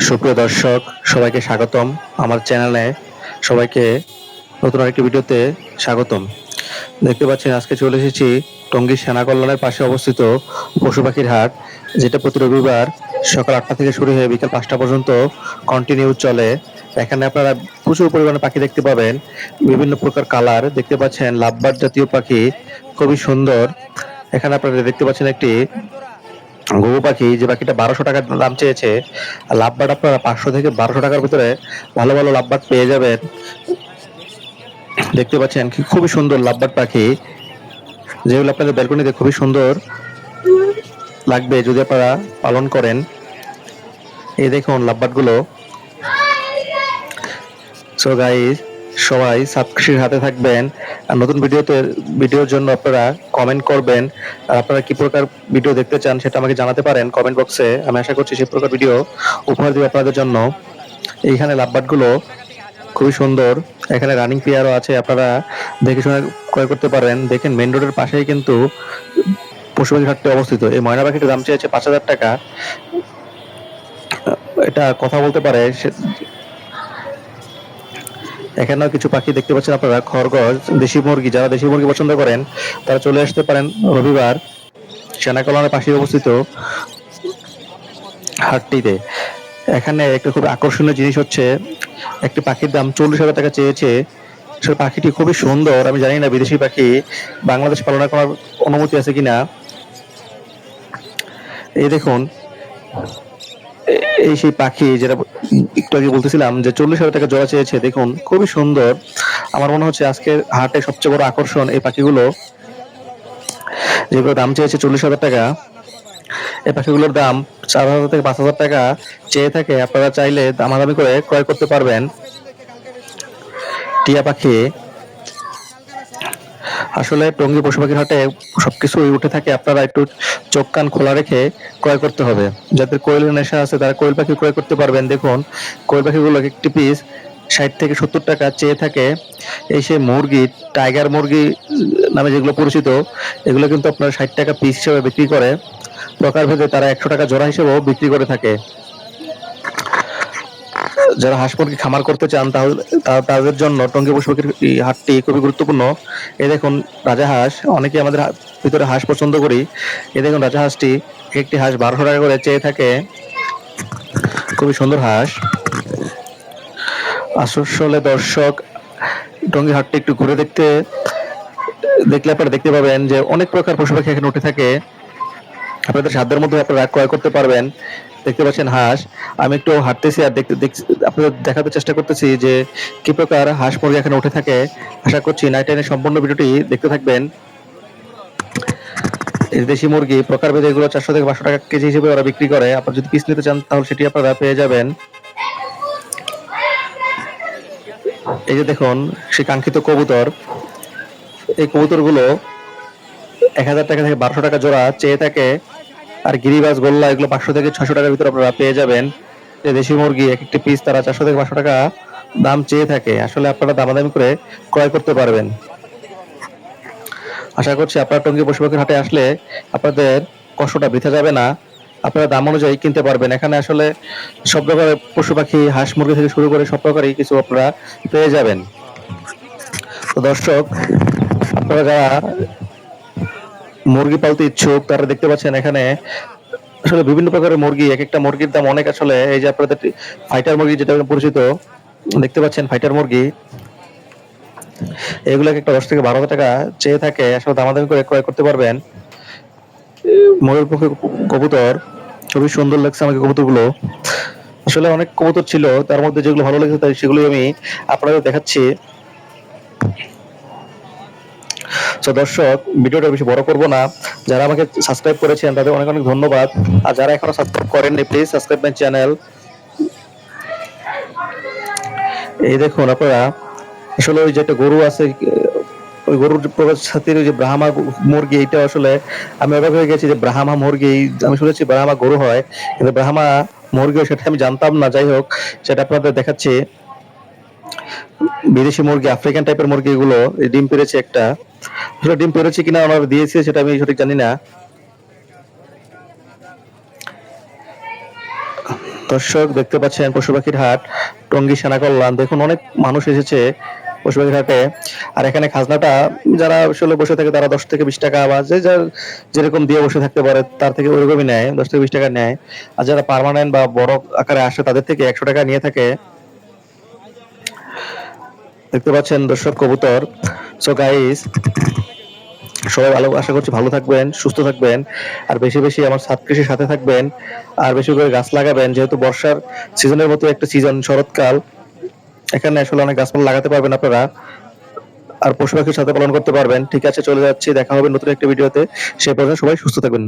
সুপ্রিয় দর্শক, সবাইকে স্বাগতম আমার চ্যানেলে। সবাইকে নতুন আরেকটি ভিডিওতে স্বাগতম। দেখতে পাচ্ছেন আজকে চলে এসেছি টঙ্গী সেনা কল্যাণের পাশে অবস্থিত পশু পাখির হাট, যেটা প্রতি রবিবার সকাল 8টা থেকে শুরু হয়ে বিকাল 5টা পর্যন্ত কন্টিনিউ চলে। এখানে আপনারা প্রচুর পরিমাণে পাখি দেখতে পাবেন, বিভিন্ন প্রকার কালার দেখতে পাচ্ছেন। লাভবার্ড জাতীয় পাখি খুবই সুন্দর। এখানে আপনারা দেখতে পাচ্ছেন একটি ঘুঘু পাখি, যে পাখিটা 1200 টাকা দাম চেয়েছে। আর লাভবার্ড আপনারা 500 থেকে 1200 টাকার ভিতরে ভালো ভালো লাভবার্ড পেয়ে যাবেন। দেখতে পাচ্ছেন কি খুবই সুন্দর লাভবার্ড পাখি, যেগুলো আপনাদের ব্যালকনিতে খুবই সুন্দর লাগবে যদি আপনারা পালন করেন। এই দেখুন লাভবার্ড গুলো। সো গাইস, সবাই সাবস্ক্রিপ্শন হাতে থাকবেন। আর নতুন ভিডিওর জন্য আপনারা কমেন্ট করবেন। আর আপনারা কি প্রকার ভিডিও দেখতে চান সেটা আমাকে জানাতে পারেন কমেন্ট বক্সে। আমি আশা করছি সেই প্রকার ভিডিও উপহার দিব আপনাদের জন্য। এইখানে লাভবার্ড গুলো খুবই সুন্দর। এখানে রানিং পেয়ারও আছে, আপনারা দেখে শুনে ক্রয় করতে পারেন। দেখেন মেন রোডের পাশেই কিন্তু পশু পাখি হাটটি অবস্থিত। এই ময়না পাখিটির দাম চেয়েছে 5000 টাকা। এটা কথা বলতে পারে। এখানেও কিছু পাখি দেখতে পাচ্ছেন আপনারা, খরগোশ, দেশি মুরগি। যারা দেশি মুরগি পছন্দ করেন তারা চলে আসতে পারেন রবিবার সেনা কল্যাণের পাশে অবস্থিত হাটটিতে। এখানে একটা খুব আকর্ষণীয় জিনিস হচ্ছে, একটি পাখির দাম 40,000 টাকা চেয়েছে। আসলে পাখিটি খুবই সুন্দর। আমি জানি না বিদেশি পাখি বাংলাদেশ পালন করার অনুমতি আছে কিনা। এই দেখুন, এই সেই পাখি যেটা একটু আগে বলতেছিলাম যে 40,000 টাকা জোড়া চেয়েছে। দেখুন খুবই সুন্দর। আমার মনে হচ্ছে আজকের হাটে সবচেয়ে বড় আকর্ষণ এই পাখিগুলো, যেগুলো দাম চেয়েছে 40,000 টাকা। এই পাখিগুলোর দাম 4,000 থেকে 5,000 টাকা চেয়ে থাকে। আপনারা চাইলে দামাদামি করে ক্রয় করতে পারবেন। টিয়া পাখি, আসলে টঙ্গী পশু পাখির হাটে সবকিছুই উঠে থাকে। আপনারা একটু চোখ কান খোলা রেখে ক্রয় করতে হবে। যাদের কোয়েলের নেশা আছে তারা কোয়েল পাখি ক্রয় করতে পারবেন। দেখুন কোয়েল পাখিগুলো একটি পিস 60 থেকে 70 টাকা চেয়ে থাকে। এই সে মুরগি, টাইগার মুরগি নামে যেগুলো পরিচিত, এগুলো কিন্তু আপনার 60 টাকা পিস হিসেবে বিক্রি করে। প্রকারভেদে তারা 100 টাকা জোড়া হিসেবেও বিক্রি করে থাকে। যারা হাঁস মুরগি খামার করতে চান তাহলে তাদের জন্য টঙ্গী পশু পাখির এই হাটটি খুবই গুরুত্বপূর্ণ। এই দেখুন রাজা হাঁস, অনেকে আমাদের ভিতরে হাঁস পছন্দ করি। এই দেখুন রাজা হাঁসটি, একটি হাঁস 1200 টাকা করে চেয়ে থাকে। খুবই সুন্দর হাঁস। আসলে দর্শক, টঙ্গী হাটটি একটু ঘুরে দেখলে আপনারা দেখতে পাবেন যে অনেক প্রকার পশু পাখি এখানে উঠে থাকে। আপনাদের সাধ্যের মধ্যে আপনারা ক্রয় করতে পারবেন। দেখতে পাচ্ছেন হাঁস। আমি একটু হাঁটতেছি আর আপনাদের দেখাতে চেষ্টা করতেছি যে কি প্রকার হাঁস মুরগি এখানে উঠে থাকে। আশা করছি নাইট টাইমের সম্পূর্ণ ভিডিওটি দেখতে থাকবেন। এই দেশি মুরগি প্রকারভেদে এগুলো 400 থেকে 500 টাকা কেজি হিসেবে ওরা বিক্রি করে। আপনারা যদি পিস নিতে চান তাহলে সেটি আপনারা পেয়ে যাবেন। এই যে দেখুন সেই কাঙ্ক্ষিত কবুতর। এই কবুতরগুলো 1000 টাকা থেকে 1200 টাকা জোড়া চেয়ে থাকে। আর গিরিবাজ, গোল্লা এগুলো 500 থেকে 600 টাকার ভিতরে আপনারা পেয়ে যাবেন। যে দেশি মুরগি এক একটি পিস তারা 400 থেকে 500 টাকা দাম চেয়ে থাকে। আসলে আপনারা দামাদামি করে ক্রয় করতে পারবেন। আশা করছি আপনারা টঙ্গী পশু পাখির হাটে আসলে আপনাদের কষ্টটা বৃথা যাবে না। আপনারা দাম অনুযায়ী কিনতে পারবেন। এখানে আসলে সব প্রকারের পশু পাখি, হাঁস মুরগি থেকে শুরু করে সব প্রকারই কিছু আপনারা পেয়ে যাবেন। তো দর্শক, আপনারা যারা মুরগি পালতে ইচ্ছুক তারা দেখতে পাচ্ছেন এখানে আসলে বিভিন্ন প্রকারের মুরগি। এক একটা মুরগির দাম অনেক। আসলে এই যে আপনাদের ফাইটার মুরগি যেটা পরিচিত, দেখতে পাচ্ছেন ফাইটার মুরগি, এগুলো একটা 10 থেকে 12,000 টাকা চেয়ে থাকে। আসলে দামাদামি করে ক্রয় করতে পারবেন। ময়ূরপঙ্খী কবুতর, খুবই সুন্দর লাগছে আমাকে কবুতরগুলো। আসলে অনেক কবুতর ছিল, তার মধ্যে যেগুলো ভালো লেগেছে তাই সেগুলোই আমি আপনাদের দেখাচ্ছি। তো দর্শক, ভিডিওটা বেশি বড় করব না। যারা আমাকে সাবস্ক্রাইব করেছেন তাদের অনেক অনেক ধন্যবাদ। আর যারা এখনো সাবস্ক্রাইব করেননি প্লিজ সাবস্ক্রাইব মাই চ্যানেল। এই দেখুন আপনারা, আসলে ওই যে একটা গরু আছে, ওই গরুর প্রজাতির ওই যে ব্রাহ্মা মুরগি, এটা আসলে আমি অবাক হয়ে গেছি যে ব্রাহ্মা মুরগি। আমি শুনেছি ব্রাহ্মা গরু হয়, কিন্তু ব্রাহ্মা মুরগি সেটা আমি জানতাম না। যাই হোক, সেটা আপনাদের দেখাচ্ছি। বিদেশি মুরগি, আফ্রিকান টাইপের মুরগি এগুলো। ডিম পেড়েছে একটা। আসলে ডিম পেড়েছে কিনা ওনারা দিয়েছে সেটা আমি সঠিক জানি না। দর্শক দেখতে পাচ্ছেন পশু পাখির হাট টঙ্গী সেনা কল্যাণ। দেখুন অনেক মানুষ এসেছে পশু পাখির হাটে। আর এখানে খাজনাটা যারা আসলে বসে থাকে তারা 10 থেকে 20 টাকা বা যে যার যেরকম দিয়ে বসে থাকতে পারে তার থেকে ওরকমই নেয়, 10 থেকে 20 টাকা নেয়। আর যারা পার্মানেন্ট বা বড় আকারে আসে তাদের থেকে 100 টাকা নিয়ে থাকে। দেখতে পাচ্ছেন দর্শক কবুতর। সো গাইস, সবাই ভালো, আশা করছি ভালো থাকবেন, সুস্থ থাকবেন, আর বেশি বেশি আমার ছাদ কৃষির সাথে থাকবেন, আর বেশি করে গাছ লাগাবেন। যেহেতু বর্ষার সিজনের মতো একটা সিজন শরৎকাল, এখানে আসলে অনেক গাছপালা লাগাতে পারবেন আপনারা, আর পশু পাখির সাথে পালন করতে পারবেন। ঠিক আছে, চলে যাচ্ছি, দেখা হবে নতুন একটা ভিডিওতে। সে পর্যন্ত সবাই সুস্থ থাকবেন।